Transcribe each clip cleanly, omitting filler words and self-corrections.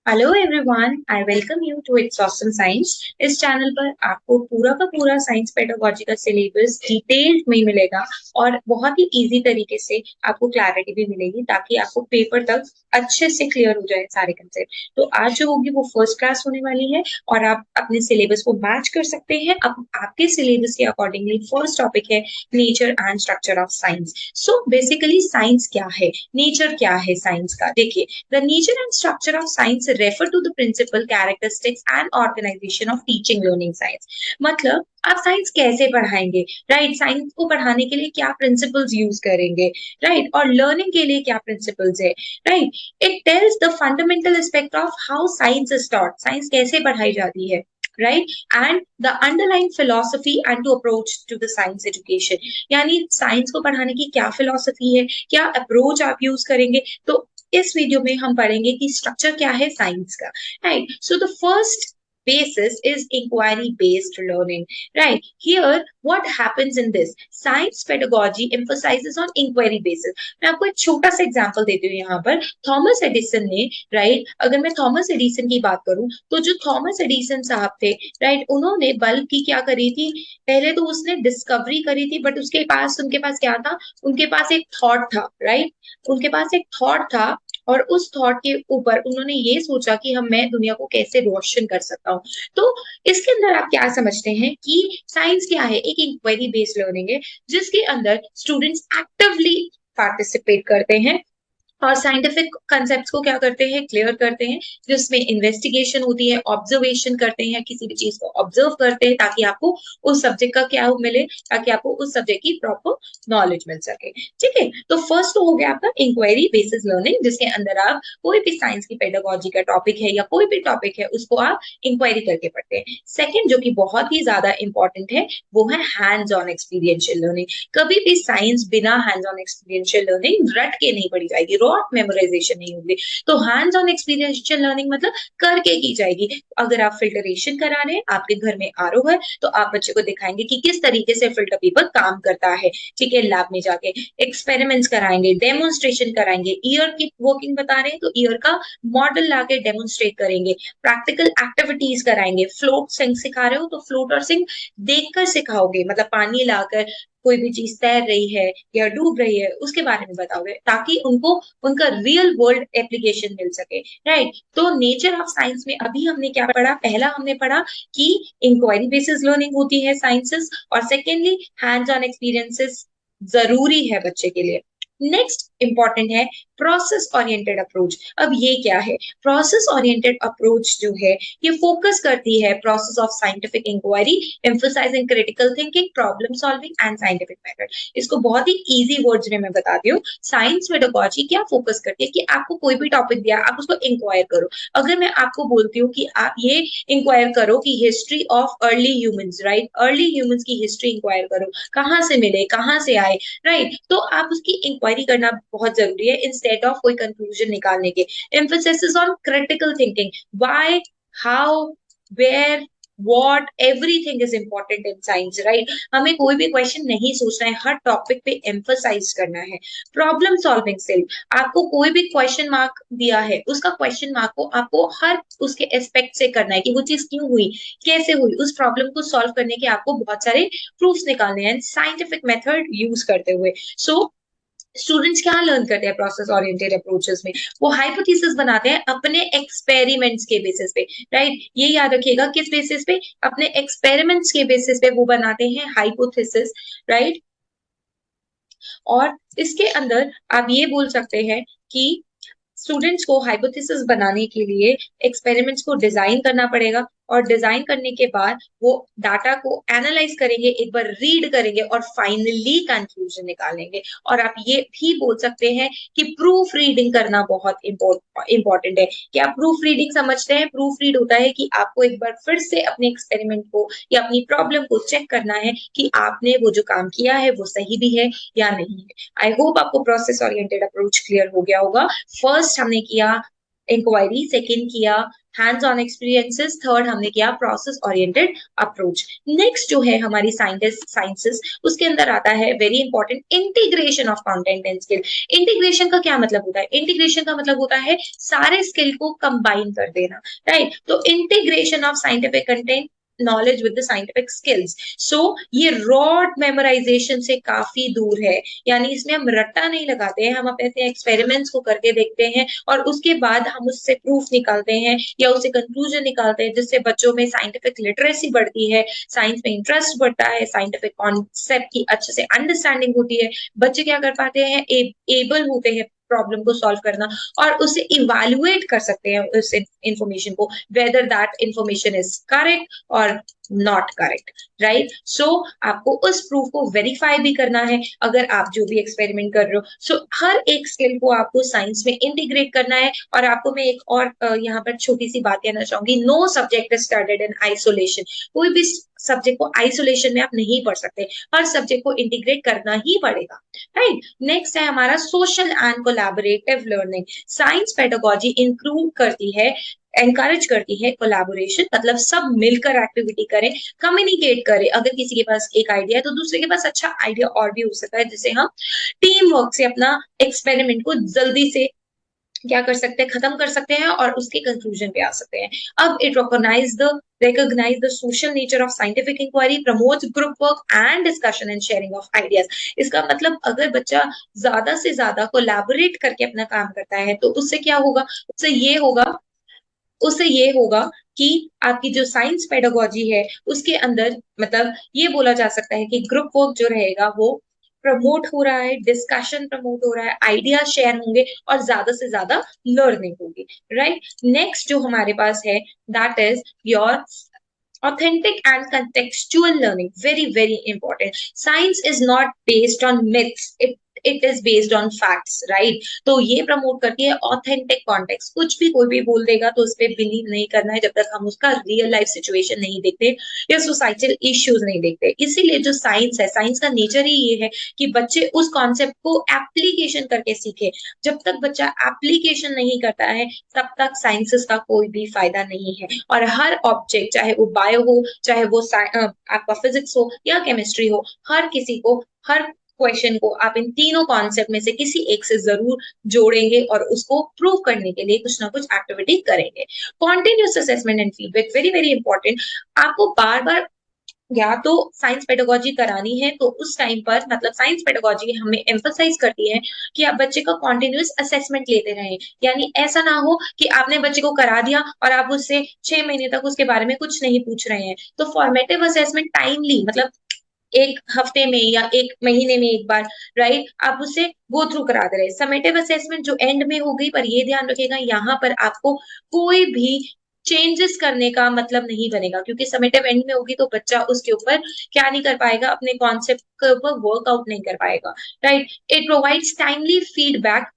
Hello everyone, I welcome you to it's awesome science. इस channel पर आपको पूरा का पूरा साइंस पेडागोजी का सिलेबस डिटेल्ड में मिलेगा और बहुत ही इजी तरीके से आपको क्लैरिटी भी मिलेगी ताकि आपको पेपर तक अच्छे से क्लियर हो जाए सारे कंसेप्ट। तो आज जो होगी वो फर्स्ट क्लास होने वाली है और आप अपने सिलेबस को मैच कर सकते हैं। अब आपके सिलेबस के अकॉर्डिंगली फर्स्ट टॉपिक है nature and structure of science. So basically science क्या है, नेचर क्या है साइंस का, देखिए। The nature and structure of science refer to the principal characteristics and organization of teaching learning science। मतलब आप साइंस कैसे पढ़ाएंगे, राइट? साइंस को पढ़ाने के लिए क्या प्रिंसिपल्स यूज करेंगे, राइट? और लर्निंग के लिए क्या प्रिंसिपल्स है, right? It tells the fundamental aspect of how science is taught, science कैसे पढ़ाई जाती है, right? And the underlying philosophy and to approach to the science education। यानी साइंस को पढ़ाने की क्या फिलोसफी है, क्या अप्रोच आप यूज करेंगे। तो इस वीडियो में हम पढ़ेंगे कि स्ट्रक्चर क्या है साइंस का, right? So the first basis is inquiry based learning, right? Here what happens in this science pedagogy emphasizes on inquiry basis। मैं आपको एक छोटा सा एग्जांपल देती हूँ यहाँ पर। थॉमस एडिसन ने, राइट, अगर मैं थॉमस एडिसन की बात करूं तो जो थॉमस एडिसन साहब थे, राइट, उन्होंने बल्ब की क्या करी थी, पहले तो उसने डिस्कवरी करी थी, बट उनके पास क्या था, उनके पास एक थॉट था, राइट? उनके पास एक थॉट था और उस थॉट के ऊपर उन्होंने ये सोचा कि मैं दुनिया को कैसे रोशन कर सकता हूँ। तो इसके अंदर आप क्या समझते हैं कि साइंस क्या है? एक इंक्वायरी बेस्ड लर्निंग है जिसके अंदर स्टूडेंट्स एक्टिवली पार्टिसिपेट करते हैं और साइंटिफिक कंसेप्ट को क्या करते हैं, क्लियर करते हैं, जिसमें इन्वेस्टिगेशन होती है, ऑब्जर्वेशन करते हैं, किसी भी चीज को ऑब्जर्व करते हैं ताकि आपको उस सब्जेक्ट का क्या मिले, ताकि आपको उस सब्जेक्ट की प्रॉपर नॉलेज मिल सके। ठीक है, तो फर्स्ट तो हो गया आपका इंक्वायरी बेसिस लर्निंग, जिसके अंदर आप कोई भी साइंस की पेडागोजी का टॉपिक है या कोई भी टॉपिक है उसको आप इंक्वायरी करके पढ़ते हैं। सेकेंड, जो कि बहुत ही ज्यादा इंपॉर्टेंट है, वो है हैंड्स ऑन एक्सपीरियंशियल लर्निंग। कभी भी साइंस बिना हैंड्स ऑन एक्सपीरियंशियल लर्निंग रट के नहीं पढ़ी जाएगी, रॉट मेमोराइजेशन नहीं होगी। तो हैंड्स ऑन एक्सपीरियंशियल लर्निंग मतलब करके की जाएगी। अगर आप फिल्टरेशन करा रहे हैं, आपके घर में आरओ है, तो आप बच्चे को दिखाएंगे कि किस तरीके से फिल्टर पेपर काम करता है। ठीक है, लैब में जाके एक्सपेरिमेंट्स कराएंगे, डेमोन्स्ट्रेशन कराएंगे, ईयर की वर्किंग बता रहे हैं तो ईयर का मॉडल लाके डेमोन्स्ट्रेट करेंगे, प्रैक्टिकल एक्टिविटीज कराएंगे। फ्लोट सिंक सिखा रहे हो तो फ्लोट और सिंक देखकर सिखाओगे, मतलब पानी लाकर कोई भी चीज तैर रही है या डूब रही है उसके बारे में बताओगे ताकि उनको उनका रियल वर्ल्ड एप्लीकेशन मिल सके, राइट? तो नेचर ऑफ साइंस में अभी हमने क्या पढ़ा, पहला हमने पढ़ा कि इंक्वायरी बेसिस लर्निंग होती है साइंसेस, और सेकेंडली हैंड्स ऑन एक्सपीरियंसेस जरूरी है बच्चे के लिए। नेक्स्ट इंपॉर्टेंट है प्रोसेस ओरिएंटेड अप्रोच। अब ये क्या है? प्रोसेस ओरिएंटेड अप्रोच जो है ये फोकस करती है process of scientific inquiry, emphasising critical thinking, problem solving and scientific method. इसको बहुत ही इजी वर्ड्स में मैं बताती हूँ। साइंस पेडागोजी क्या फोकस करती है कि आपको कोई भी टॉपिक दिया आप उसको इंक्वायर करो। अगर मैं आपको बोलती हूँ कि आप ये इंक्वायर करो कि history of early humans, right, early humans की हिस्ट्री इंक्वायर करो, कहाँ से मिले, कहाँ से आए, राइट? तो आप उसकी इंक्वायरी करना बहुत जरूरी है इंस्टेड ऑफ कोई कंक्लूजन निकालने के। Emphasis is on critical thinking, why, how, where, what, everything is important in science, right? हमें कोई भी क्वेश्चन नहीं सोचना है, हर टॉपिक पे एम्फसाइज करना है। प्रॉब्लम सॉल्विंग स्किल, आपको कोई भी क्वेश्चन मार्क दिया है उसका क्वेश्चन मार्क को आपको हर उसके एस्पेक्ट से करना है कि वो चीज क्यों हुई, कैसे हुई, उस प्रॉब्लम को सॉल्व करने के आपको बहुत सारे प्रूफ्स निकालने हैं साइंटिफिक मेथड यूज करते हुए। सो स्टूडेंट्स क्या लर्न करते हैं प्रोसेस ओरिएंटेड अप्रोचेस में? वो हाइपोथेसिस बनाते हैं अपने एक्सपेरिमेंट्स के बेसिस पे, राइट? ये याद रखिएगा, किस बेसिस पे? अपने एक्सपेरिमेंट्स के बेसिस पे वो बनाते हैं हाइपोथेसिस, राइट? और इसके अंदर आप ये बोल सकते हैं कि स्टूडेंट्स को हाइपोथेसिस बनाने के लिए एक्सपेरिमेंट्स को डिजाइन करना पड़ेगा और डिजाइन करने के बाद वो डाटा को एनालाइज करेंगे, एक बार रीड करेंगे और फाइनली कंक्लूजन निकालेंगे। और आप ये भी बोल सकते हैं कि प्रूफ रीडिंग करना बहुत इंपॉर्टेंट है। क्या प्रूफ रीडिंग समझते हैं? प्रूफ रीड होता है कि आपको एक बार फिर से अपने एक्सपेरिमेंट को या अपनी प्रॉब्लम को चेक करना है कि आपने वो जो काम किया है वो सही भी है या नहीं है। आई होप आपको प्रोसेस ओरिएंटेड अप्रोच क्लियर हो गया होगा। फर्स्ट हमने किया इंक्वायरी, सेकंड किया हैंड्स ऑन एक्सपीरियंसेस, थर्ड हमने किया प्रोसेस ओरिएंटेड अप्रोच। नेक्स्ट जो है हमारी साइंसेस, उसके अंदर आता है very important integration of content and skill. Integration का क्या मतलब होता है? इंटीग्रेशन का मतलब होता है सारे स्किल को कंबाइन कर देना, राइट? तो integration of scientific content knowledge with the scientific skills. So ये रॉड मेमोराइजेशन से काफी दूर है, यानी इसमें हम रट्टा नहीं लगाते हैं, हम अपने एक्सपेरिमेंट्स को करके देखते हैं और उसके बाद हम उससे प्रूफ निकालते हैं या उससे कंक्लूजन निकालते हैं, जिससे बच्चों में साइंटिफिक लिटरेसी बढ़ती है, साइंस में इंटरेस्ट बढ़ता है, साइंटिफिक कॉन्सेप्ट की अच्छे से अंडरस्टैंडिंग होती है। बच्चे क्या कर पाते हैं, एबल होते हैं प्रॉब्लम को सॉल्व करना और उसे इवेल्युएट कर सकते हैं उस इंफॉर्मेशन को, whether that information is correct और नॉट करेक्ट, राइट? सो आपको उस प्रूफ को वेरीफाई भी करना है अगर आप जो भी एक्सपेरिमेंट कर रहे हो। सो हर एक स्किल को आपको साइंस में इंटीग्रेट करना है। और आपको मैं एक और यहाँ पर छोटी सी बात कहना चाहूंगी, no subject is studied in isolation. कोई भी सब्जेक्ट को आइसोलेशन में आप नहीं पढ़ सकते, हर सब्जेक्ट को इंटीग्रेट करना ही पड़ेगा, राइट? नेक्स्ट है हमारा social and collaborative learning. Science pedagogy include करती है, एनकरेज करती है कोलैबोरेशन, मतलब सब मिलकर एक्टिविटी करें, कम्युनिकेट करें। अगर किसी के पास एक आइडिया है तो दूसरे के पास अच्छा आइडिया और भी हो सकता है, जिसे हम टीम वर्क से अपना एक्सपेरिमेंट को जल्दी से क्या कर सकते हैं, खत्म कर सकते हैं और उसके कंक्लूजन पे आ सकते हैं। अब it recognize the social nature of scientific inquiry, promotes group work and discussion and sharing of ideas। इसका मतलब अगर बच्चा ज्यादा से ज्यादा कोलैबोरेट करके अपना काम करता है तो उससे क्या होगा, उससे ये होगा कि आपकी जो साइंस पेडागोजी है उसके अंदर, मतलब ये बोला जा सकता है कि ग्रुप वर्क जो रहेगा वो प्रमोट हो रहा है, डिस्कशन प्रमोट हो रहा है, आइडिया शेयर होंगे और ज्यादा से ज्यादा लर्निंग होगी, राइट? नेक्स्ट जो हमारे पास है that is your authentic and contextual learning, very very important। Science is not based on myths, it is based on facts, right? तो ये प्रमोट करती है ऑथेंटिक कॉन्टेक्स्ट। कुछ भी कोई भी बोल देगा तो उस पर बिलीव नहीं करना है जब तक हम उसका रियल लाइफ सिचुएशन नहीं देखते या सोसाइटल इश्यूज नहीं देखते। इसीलिए जो साइंस है, साइंस का नेचर ही ये है कि बच्चे उस कॉन्सेप्ट को एप्लीकेशन करके सीखे। जब तक बच्चा एप्लीकेशन नहीं करता है तब तक साइंसेस का कोई भी फायदा नहीं है। और हर ऑब्जेक्ट, चाहे वो बायो हो, चाहे वो आपका फिजिक्स हो या केमिस्ट्री हो, हर किसी को, हर क्वेश्चन को आप इन तीनों कॉन्सेप्ट में से किसी एक से जरूर जोड़ेंगे और उसको प्रूव करने के लिए कुछ ना कुछ एक्टिविटी करेंगे। Continuous assessment and feedback, very very important. आपको बार बार या तो साइंस पेडागोजी करानी है तो उस टाइम पर, मतलब साइंस पेडागोजी हमें एम्फसाइज करती है कि आप बच्चे का कॉन्टिन्यूस असेसमेंट लेते रहें। यानी ऐसा ना हो कि आपने बच्चे को करा दिया और आप उससे 6 महीने तक उसके बारे में कुछ नहीं पूछ रहे हैं। तो फॉर्मेटिव असेसमेंट टाइमली, मतलब एक हफ्ते में या एक महीने में एक बार, राइट, आप उससे गो थ्रू कराते रहे। समेटिव असेसमेंट जो एंड में हो गई, पर ये ध्यान रखिएगा यहाँ पर आपको कोई भी चेंजेस करने का मतलब नहीं बनेगा, क्योंकि समेटिव एंड में होगी तो बच्चा उसके ऊपर क्या नहीं कर पाएगा, अपने कॉन्सेप्ट के ऊपर वर्कआउट नहीं कर पाएगा, right? It provides timely feedback,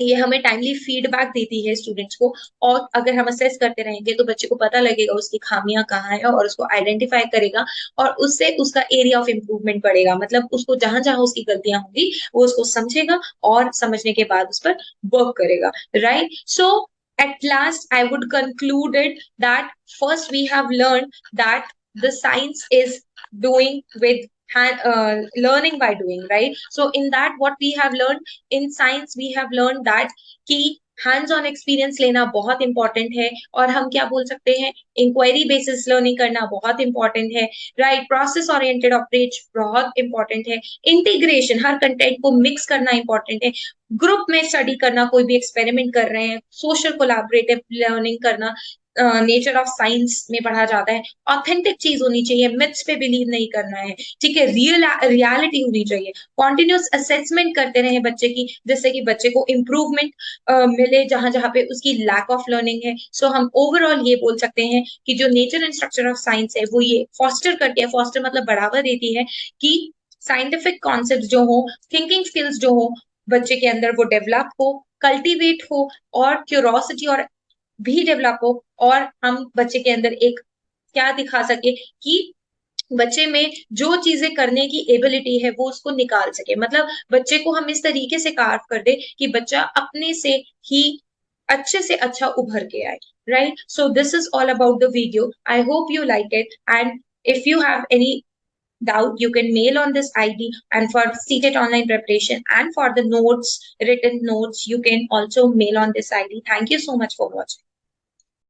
ये हमें टाइमली फीडबैक देती है स्टूडेंट्स को। और अगर हम असेस करते रहेंगे तो बच्चे को पता लगेगा उसकी खामियां कहाँ है और उसको आइडेंटिफाई करेगा और उससे उसका एरिया ऑफ इम्प्रूवमेंट बढ़ेगा। मतलब उसको जहां जहां उसकी गलतियां होंगी वो उसको समझेगा और समझने के बाद उस पर वर्क करेगा, right? So at last I would conclude it that first we have learned that the science is doing with learning by doing, right? So in that what we have learned in science, we have learned that कि hands on experience लेना बहुत important है। और हम क्या बोल सकते हैं, इंक्वायरी बेसिस लर्निंग करना बहुत इंपॉर्टेंट है, राइट? प्रोसेस ओरिएंटेड अप्रोच बहुत इंपॉर्टेंट है। इंटीग्रेशन, हर कंटेंट को मिक्स करना इंपॉर्टेंट है। ग्रुप में स्टडी करना, कोई भी एक्सपेरिमेंट कर रहे हैं, सोशल कोलैबोरेटिव लर्निंग करना नेचर ऑफ साइंस में पढ़ा जाता है। ऑथेंटिक चीज होनी चाहिए, मिथ्स पे बिलीव नहीं करना है, ठीक है? रियलिटी होनी चाहिए। कॉन्टिन्यूस असेसमेंट करते रहे बच्चे की, जिससे कि बच्चे को इम्प्रूवमेंट मिले जहां जहां पे उसकी लैक ऑफ लर्निंग है। सो हम ओवरऑल ये बोल सकते हैं कि जो nature and structure of science है वो ये फॉस्टर करती है, फॉस्टर मतलब बढ़ावा देती है कि साइंटिफिक कॉन्सेप्ट जो हो, थिंकिंग स्किल्स जो हो बच्चे के अंदर वो डेवलप हो, कल्टीवेट हो और क्यूरोसिटी और भी डेवलप हो। और हम बच्चे के अंदर एक क्या दिखा सके कि बच्चे में जो चीजें करने की एबिलिटी है वो उसको निकाल सके। मतलब बच्चे को हम इस तरीके से कार्व कर दे कि बच्चा अपने से ही अच्छे से अच्छा उभर के आए, right? So this is all about the video. I hope you like it, and if you have any doubt, you can mail on this ID. And for seated online preparation and for the notes, written notes, you can also mail on this ID. Thank you so much for watching.